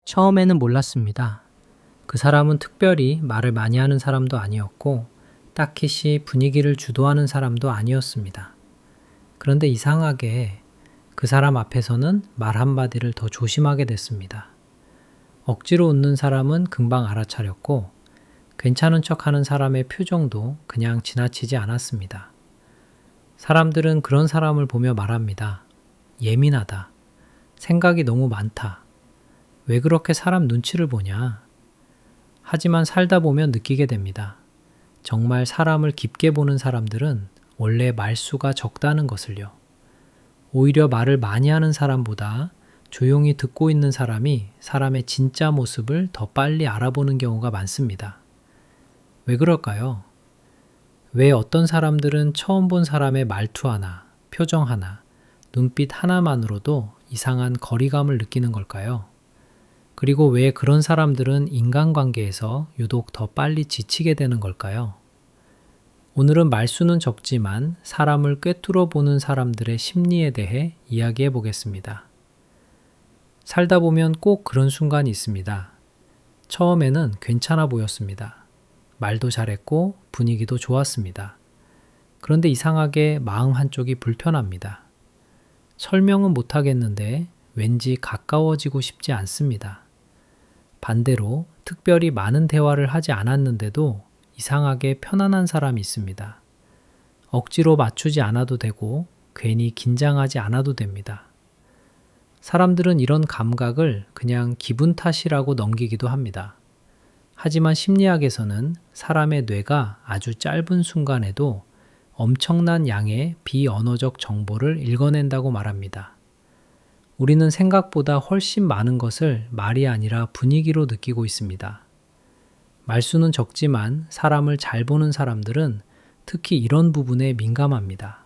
처음에는 몰랐습니다. 그 사람은 특별히 말을 많이 하는 사람도 아니었고, 딱히 분위기를 주도하는 사람도 아니었습니다. 그런데 이상하게 그 사람 앞에서는 말 한마디를 더 조심하게 됐습니다. 억지로 웃는 사람은 금방 알아차렸고, 괜찮은 척 하는 사람의 표정도 그냥 지나치지 않았습니다. 사람들은 그런 사람을 보며 말합니다. 예민하다. 생각이 너무 많다. 왜 그렇게 사람 눈치를 보냐? 하지만 살다 보면 느끼게 됩니다. 정말 사람을 깊게 보는 사람들은 원래 말수가 적다는 것을요. 오히려 말을 많이 하는 사람보다 조용히 듣고 있는 사람이 사람의 진짜 모습을 더 빨리 알아보는 경우가 많습니다. 왜 그럴까요? 왜 어떤 사람들은 처음 본 사람의 말투 하나, 표정 하나, 눈빛 하나만으로도 이상한 거리감을 느끼는 걸까요? 그리고 왜 그런 사람들은 인간관계에서 유독 더 빨리 지치게 되는 걸까요? 오늘은 말수는 적지만 사람을 꿰뚫어 보는 사람들의 심리에 대해 이야기해 보겠습니다. 살다 보면 꼭 그런 순간이 있습니다. 처음에는 괜찮아 보였습니다. 말도 잘했고 분위기도 좋았습니다. 그런데 이상하게 마음 한쪽이 불편합니다. 설명은 못하겠는데 왠지 가까워지고 싶지 않습니다. 반대로 특별히 많은 대화를 하지 않았는데도 이상하게 편안한 사람이 있습니다. 억지로 맞추지 않아도 되고 괜히 긴장하지 않아도 됩니다. 사람들은 이런 감각을 그냥 기분 탓이라고 넘기기도 합니다. 하지만 심리학에서는 사람의 뇌가 아주 짧은 순간에도 엄청난 양의 비언어적 정보를 읽어낸다고 말합니다. 우리는 생각보다 훨씬 많은 것을 말이 아니라 분위기로 느끼고 있습니다. 말수는 적지만 사람을 잘 보는 사람들은 특히 이런 부분에 민감합니다.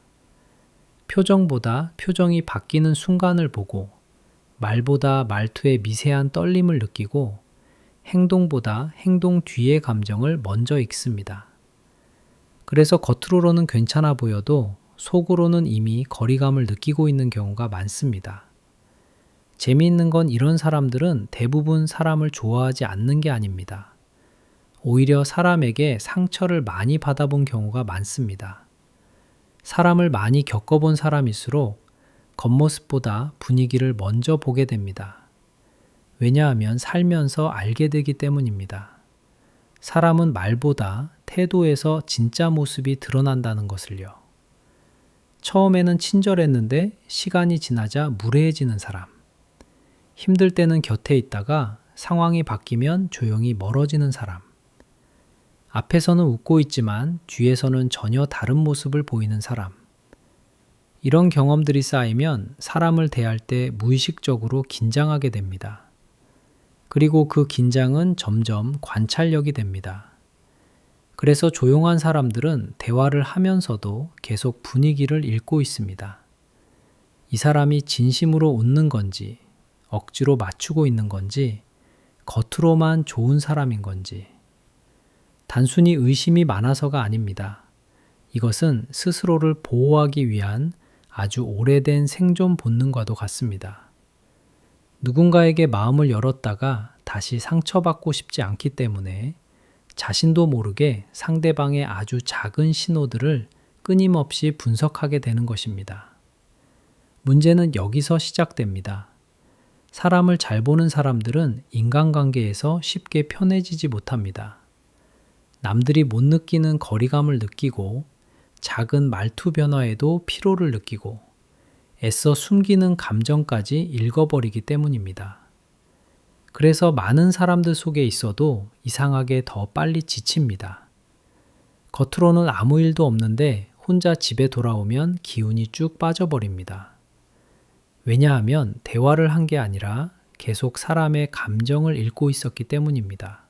표정보다 표정이 바뀌는 순간을 보고, 말보다 말투의 미세한 떨림을 느끼고, 행동보다 행동 뒤의 감정을 먼저 읽습니다. 그래서 겉으로는 괜찮아 보여도 속으로는 이미 거리감을 느끼고 있는 경우가 많습니다. 재미있는 건 이런 사람들은 대부분 사람을 좋아하지 않는 게 아닙니다. 오히려 사람에게 상처를 많이 받아본 경우가 많습니다. 사람을 많이 겪어본 사람일수록 겉모습보다 분위기를 먼저 보게 됩니다. 왜냐하면 살면서 알게 되기 때문입니다. 사람은 말보다 태도에서 진짜 모습이 드러난다는 것을요. 처음에는 친절했는데 시간이 지나자 무례해지는 사람. 힘들 때는 곁에 있다가 상황이 바뀌면 조용히 멀어지는 사람. 앞에서는 웃고 있지만 뒤에서는 전혀 다른 모습을 보이는 사람. 이런 경험들이 쌓이면 사람을 대할 때 무의식적으로 긴장하게 됩니다. 그리고 그 긴장은 점점 관찰력이 됩니다. 그래서 조용한 사람들은 대화를 하면서도 계속 분위기를 읽고 있습니다. 이 사람이 진심으로 웃는 건지, 억지로 맞추고 있는 건지, 겉으로만 좋은 사람인 건지. 단순히 의심이 많아서가 아닙니다. 이것은 스스로를 보호하기 위한 아주 오래된 생존 본능과도 같습니다. 누군가에게 마음을 열었다가 다시 상처받고 싶지 않기 때문에 자신도 모르게 상대방의 아주 작은 신호들을 끊임없이 분석하게 되는 것입니다. 문제는 여기서 시작됩니다. 사람을 잘 보는 사람들은 인간관계에서 쉽게 편해지지 못합니다. 남들이 못 느끼는 거리감을 느끼고, 작은 말투 변화에도 피로를 느끼고, 애써 숨기는 감정까지 읽어버리기 때문입니다. 그래서 많은 사람들 속에 있어도 이상하게 더 빨리 지칩니다. 겉으로는 아무 일도 없는데 혼자 집에 돌아오면 기운이 쭉 빠져버립니다. 왜냐하면 대화를 한 게 아니라 계속 사람의 감정을 읽고 있었기 때문입니다.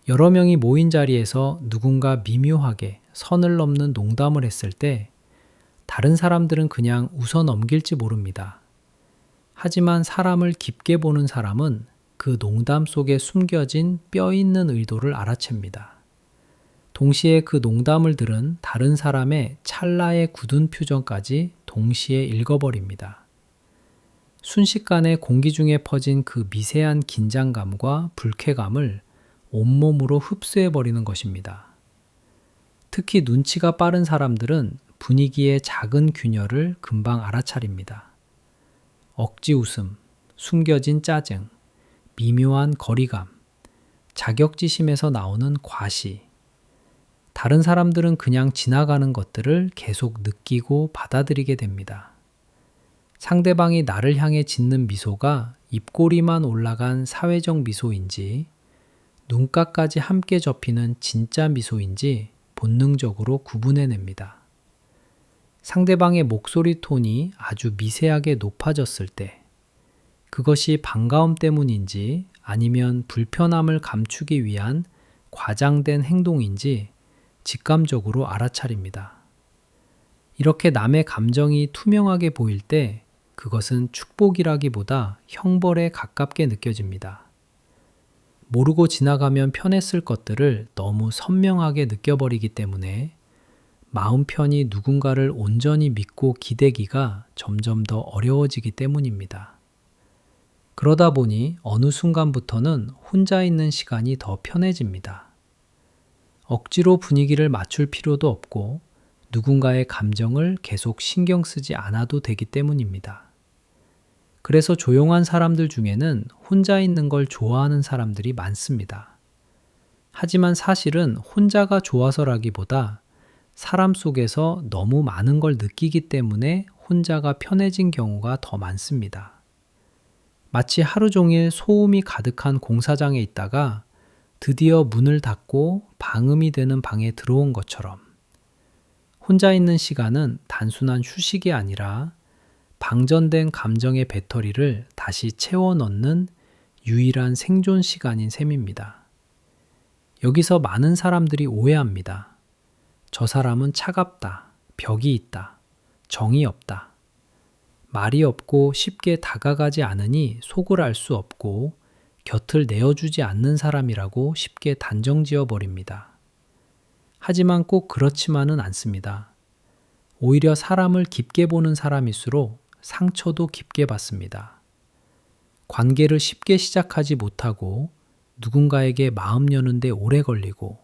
여러 명이 모인 자리에서 누군가 미묘하게 선을 넘는 농담을 했을 때 다른 사람들은 그냥 웃어 넘길지 모릅니다. 하지만 사람을 깊게 보는 사람은 그 농담 속에 숨겨진 뼈 있는 의도를 알아챕니다. 동시에 그 농담을 들은 다른 사람의 찰나의 굳은 표정까지 동시에 읽어버립니다. 순식간에 공기 중에 퍼진 그 미세한 긴장감과 불쾌감을 온몸으로 흡수해버리는 것입니다. 특히 눈치가 빠른 사람들은 분위기의 작은 균열을 금방 알아차립니다. 억지 웃음, 숨겨진 짜증, 미묘한 거리감, 자격지심에서 나오는 과시. 다른 사람들은 그냥 지나가는 것들을 계속 느끼고 받아들이게 됩니다. 상대방이 나를 향해 짓는 미소가 입꼬리만 올라간 사회적 미소인지, 눈가까지 함께 접히는 진짜 미소인지 본능적으로 구분해냅니다. 상대방의 목소리 톤이 아주 미세하게 높아졌을 때, 그것이 반가움 때문인지 아니면 불편함을 감추기 위한 과장된 행동인지 직감적으로 알아차립니다. 이렇게 남의 감정이 투명하게 보일 때 그것은 축복이라기보다 형벌에 가깝게 느껴집니다. 모르고 지나가면 편했을 것들을 너무 선명하게 느껴버리기 때문에 마음 편히 누군가를 온전히 믿고 기대기가 점점 더 어려워지기 때문입니다. 그러다 보니 어느 순간부터는 혼자 있는 시간이 더 편해집니다. 억지로 분위기를 맞출 필요도 없고 누군가의 감정을 계속 신경 쓰지 않아도 되기 때문입니다. 그래서 조용한 사람들 중에는 혼자 있는 걸 좋아하는 사람들이 많습니다. 하지만 사실은 혼자가 좋아서라기보다 사람 속에서 너무 많은 걸 느끼기 때문에 혼자가 편해진 경우가 더 많습니다. 마치 하루 종일 소음이 가득한 공사장에 있다가 드디어 문을 닫고 방음이 되는 방에 들어온 것처럼 혼자 있는 시간은 단순한 휴식이 아니라 방전된 감정의 배터리를 다시 채워 넣는 유일한 생존 시간인 셈입니다. 여기서 많은 사람들이 오해합니다. 저 사람은 차갑다, 벽이 있다, 정이 없다. 말이 없고 쉽게 다가가지 않으니 속을 알 수 없고 곁을 내어주지 않는 사람이라고 쉽게 단정지어 버립니다. 하지만 꼭 그렇지만은 않습니다. 오히려 사람을 깊게 보는 사람일수록 상처도 깊게 받습니다. 관계를 쉽게 시작하지 못하고 누군가에게 마음 여는데 오래 걸리고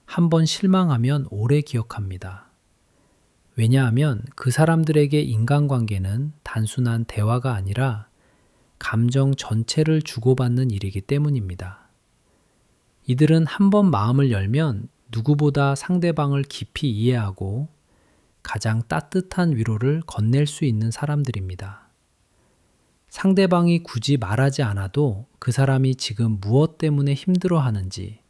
한번 실망하면 오래 기억합니다. 왜냐하면 그 사람들에게 인간관계는 단순한 대화가 아니라 감정 전체를 주고받는 일이기 때문입니다. 이들은 한번 마음을 열면 누구보다 상대방을 깊이 이해하고 가장 따뜻한 위로를 건넬 수 있는 사람들입니다. 상대방이 굳이 말하지 않아도 그 사람이 지금 무엇 때문에 힘들어하는지,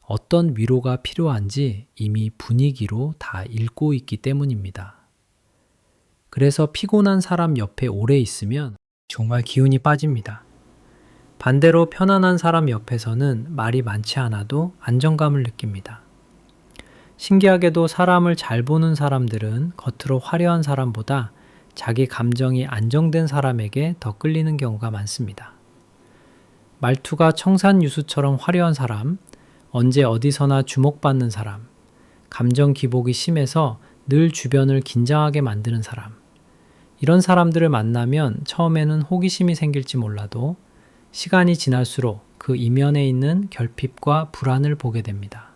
어떤 위로가 필요한지 이미 분위기로 다 읽고 있기 때문입니다. 그래서 피곤한 사람 옆에 오래 있으면 정말 기운이 빠집니다. 반대로 편안한 사람 옆에서는 말이 많지 않아도 안정감을 느낍니다. 신기하게도 사람을 잘 보는 사람들은 겉으로 화려한 사람보다 자기 감정이 안정된 사람에게 더 끌리는 경우가 많습니다. 말투가 청산유수처럼 화려한 사람, 언제 어디서나 주목받는 사람, 감정 기복이 심해서 늘 주변을 긴장하게 만드는 사람, 이런 사람들을 만나면 처음에는 호기심이 생길지 몰라도 시간이 지날수록 그 이면에 있는 결핍과 불안을 보게 됩니다.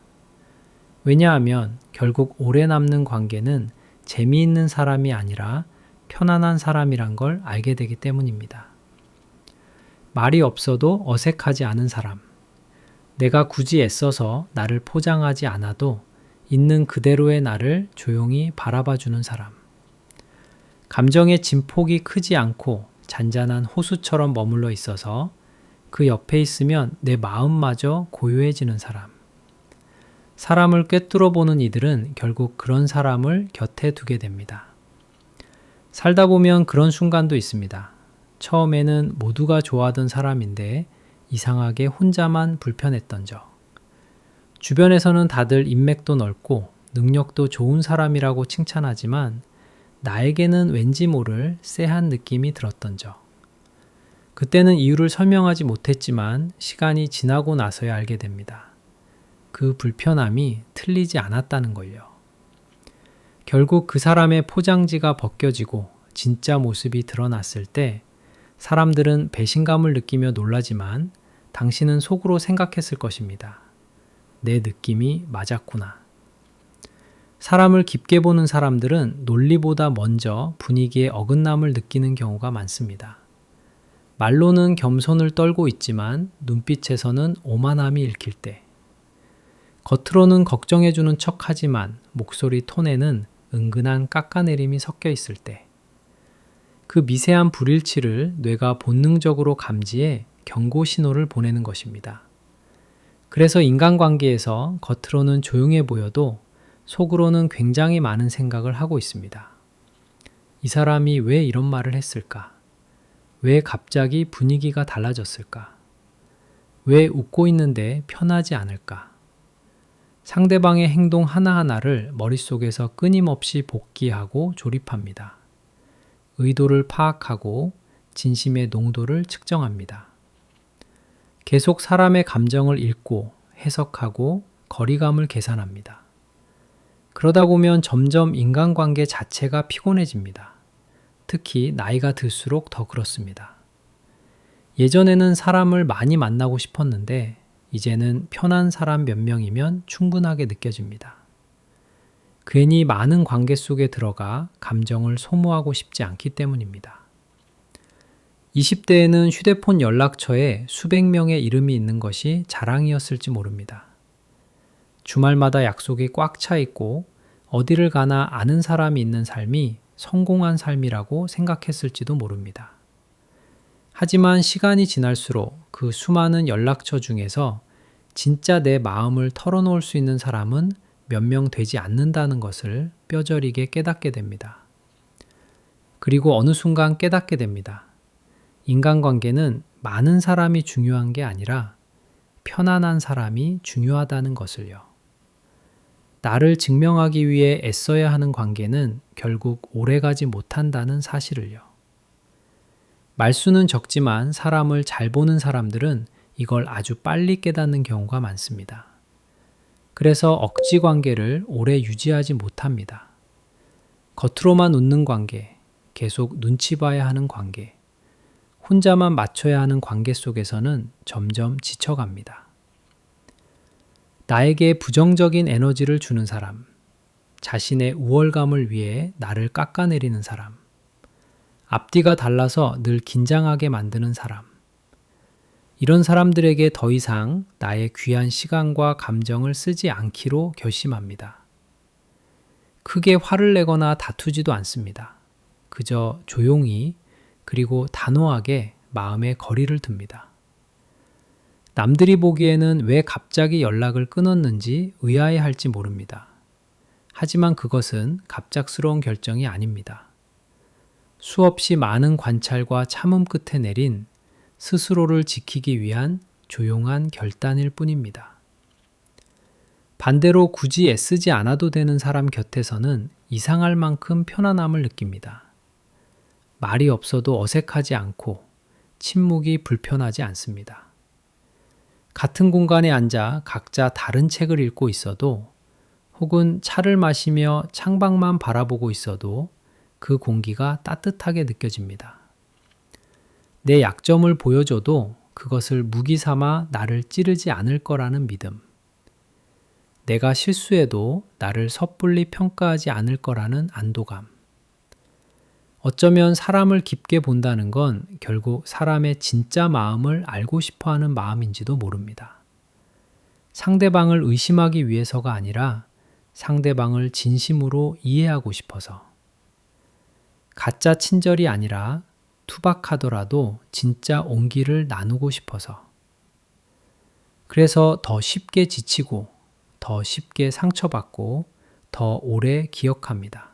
왜냐하면 결국 오래 남는 관계는 재미있는 사람이 아니라 편안한 사람이란 걸 알게 되기 때문입니다. 말이 없어도 어색하지 않은 사람, 내가 굳이 애써서 나를 포장하지 않아도 있는 그대로의 나를 조용히 바라봐주는 사람, 감정의 진폭이 크지 않고 잔잔한 호수처럼 머물러 있어서 그 옆에 있으면 내 마음마저 고요해지는 사람, 사람을 꿰뚫어 보는 이들은 결국 그런 사람을 곁에 두게 됩니다. 살다 보면 그런 순간도 있습니다. 처음에는 모두가 좋아하던 사람인데 이상하게 혼자만 불편했던 적. 주변에서는 다들 인맥도 넓고 능력도 좋은 사람이라고 칭찬하지만 나에게는 왠지 모를 쎄한 느낌이 들었던 적. 그때는 이유를 설명하지 못했지만 시간이 지나고 나서야 알게 됩니다. 그 불편함이 틀리지 않았다는 걸요. 결국 그 사람의 포장지가 벗겨지고 진짜 모습이 드러났을 때 사람들은 배신감을 느끼며 놀라지만 당신은 속으로 생각했을 것입니다. 내 느낌이 맞았구나. 사람을 깊게 보는 사람들은 논리보다 먼저 분위기의 어긋남을 느끼는 경우가 많습니다. 말로는 겸손을 떨고 있지만 눈빛에서는 오만함이 읽힐 때, 겉으로는 걱정해주는 척하지만 목소리 톤에는 은근한 깎아내림이 섞여 있을 때, 그 미세한 불일치를 뇌가 본능적으로 감지해 경고 신호를 보내는 것입니다. 그래서 인간관계에서 겉으로는 조용해 보여도 속으로는 굉장히 많은 생각을 하고 있습니다. 이 사람이 왜 이런 말을 했을까? 왜 갑자기 분위기가 달라졌을까? 왜 웃고 있는데 편하지 않을까? 상대방의 행동 하나하나를 머릿속에서 끊임없이 복기하고 조립합니다. 의도를 파악하고 진심의 농도를 측정합니다. 계속 사람의 감정을 읽고 해석하고 거리감을 계산합니다. 그러다 보면 점점 인간관계 자체가 피곤해집니다. 특히 나이가 들수록 더 그렇습니다. 예전에는 사람을 많이 만나고 싶었는데 이제는 편한 사람 몇 명이면 충분하게 느껴집니다. 괜히 많은 관계 속에 들어가 감정을 소모하고 싶지 않기 때문입니다. 20대에는 휴대폰 연락처에 수백 명의 이름이 있는 것이 자랑이었을지 모릅니다. 주말마다 약속이 꽉 차 있고 어디를 가나 아는 사람이 있는 삶이 성공한 삶이라고 생각했을지도 모릅니다. 하지만 시간이 지날수록 그 수많은 연락처 중에서 진짜 내 마음을 털어놓을 수 있는 사람은 몇 명 되지 않는다는 것을 뼈저리게 깨닫게 됩니다. 그리고 어느 순간 깨닫게 됩니다. 인간관계는 많은 사람이 중요한 게 아니라 편안한 사람이 중요하다는 것을요. 나를 증명하기 위해 애써야 하는 관계는 결국 오래가지 못한다는 사실을요. 말수는 적지만 사람을 잘 보는 사람들은 이걸 아주 빨리 깨닫는 경우가 많습니다. 그래서 억지 관계를 오래 유지하지 못합니다. 겉으로만 웃는 관계, 계속 눈치 봐야 하는 관계, 혼자만 맞춰야 하는 관계 속에서는 점점 지쳐갑니다. 나에게 부정적인 에너지를 주는 사람, 자신의 우월감을 위해 나를 깎아내리는 사람, 앞뒤가 달라서 늘 긴장하게 만드는 사람, 이런 사람들에게 더 이상 나의 귀한 시간과 감정을 쓰지 않기로 결심합니다. 크게 화를 내거나 다투지도 않습니다. 그저 조용히 그리고 단호하게 마음에 거리를 둡니다. 남들이 보기에는 왜 갑자기 연락을 끊었는지 의아해할지 모릅니다. 하지만 그것은 갑작스러운 결정이 아닙니다. 수없이 많은 관찰과 참음 끝에 내린 스스로를 지키기 위한 조용한 결단일 뿐입니다. 반대로 굳이 애쓰지 않아도 되는 사람 곁에서는 이상할 만큼 편안함을 느낍니다. 말이 없어도 어색하지 않고 침묵이 불편하지 않습니다. 같은 공간에 앉아 각자 다른 책을 읽고 있어도 혹은 차를 마시며 창밖만 바라보고 있어도 그 공기가 따뜻하게 느껴집니다. 내 약점을 보여줘도 그것을 무기 삼아 나를 찌르지 않을 거라는 믿음. 내가 실수해도 나를 섣불리 평가하지 않을 거라는 안도감. 어쩌면 사람을 깊게 본다는 건 결국 사람의 진짜 마음을 알고 싶어 하는 마음인지도 모릅니다. 상대방을 의심하기 위해서가 아니라 상대방을 진심으로 이해하고 싶어서. 가짜 친절이 아니라 투박하더라도 진짜 온기를 나누고 싶어서. 그래서 더 쉽게 지치고 더 쉽게 상처받고 더 오래 기억합니다.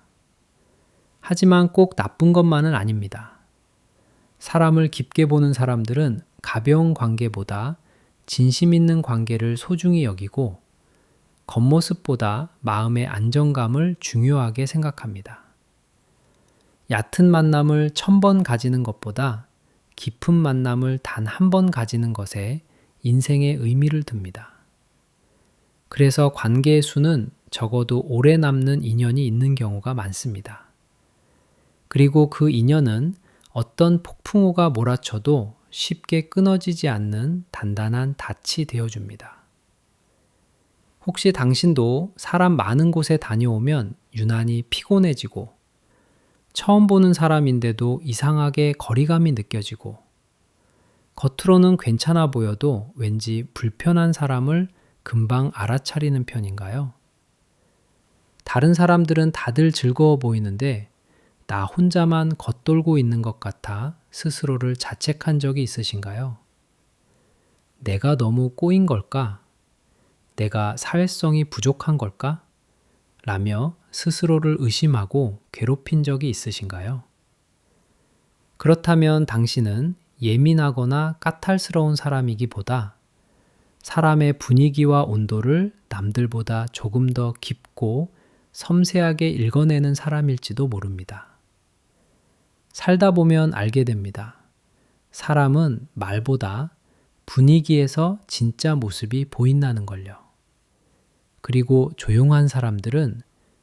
하지만 꼭 나쁜 것만은 아닙니다. 사람을 깊게 보는 사람들은 가벼운 관계보다 진심 있는 관계를 소중히 여기고 겉모습보다 마음의 안정감을 중요하게 생각합니다. 얕은 만남을 1000번 가지는 것보다 깊은 만남을 단 한 번 가지는 것에 인생의 의미를 둡니다. 그래서 관계의 수는 적어도 오래 남는 인연이 있는 경우가 많습니다. 그리고 그 인연은 어떤 폭풍우가 몰아쳐도 쉽게 끊어지지 않는 단단한 닻이 되어줍니다. 혹시 당신도 사람 많은 곳에 다녀오면 유난히 피곤해지고 처음 보는 사람인데도 이상하게 거리감이 느껴지고 겉으로는 괜찮아 보여도 왠지 불편한 사람을 금방 알아차리는 편인가요? 다른 사람들은 다들 즐거워 보이는데 나 혼자만 겉돌고 있는 것 같아 스스로를 자책한 적이 있으신가요? 내가 너무 꼬인 걸까? 내가 사회성이 부족한 걸까? 라며 스스로를 의심하고 괴롭힌 적이 있으신가요? 그렇다면 당신은 예민하거나 까탈스러운 사람이기보다 사람의 분위기와 온도를 남들보다 조금 더 깊고 섬세하게 읽어내는 사람일지도 모릅니다. 살다 보면 알게 됩니다. 사람은 말보다 분위기에서 진짜 모습이 보인다는 걸요. 그리고 조용한 사람들은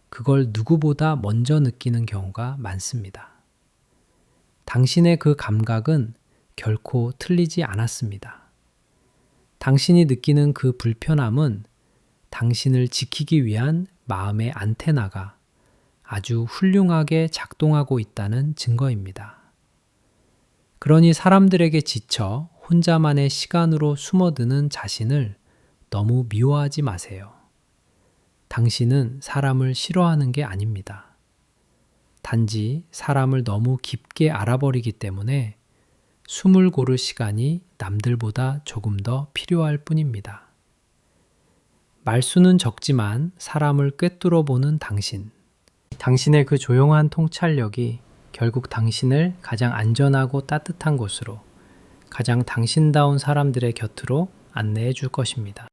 그걸 누구보다 먼저 느끼는 경우가 많습니다. 당신의 그 감각은 결코 틀리지 않았습니다. 당신이 느끼는 그 불편함은 당신을 지키기 위한 마음의 안테나가 아주 훌륭하게 작동하고 있다는 증거입니다. 그러니 사람들에게 지쳐 혼자만의 시간으로 숨어드는 자신을 너무 미워하지 마세요. 당신은 사람을 싫어하는 게 아닙니다. 단지 사람을 너무 깊게 알아버리기 때문에 숨을 고를 시간이 남들보다 조금 더 필요할 뿐입니다. 말수는 적지만 사람을 꿰뚫어 보는 당신. 당신의 그 조용한 통찰력이 결국 당신을 가장 안전하고 따뜻한 곳으로, 가장 당신다운 사람들의 곁으로 안내해 줄 것입니다.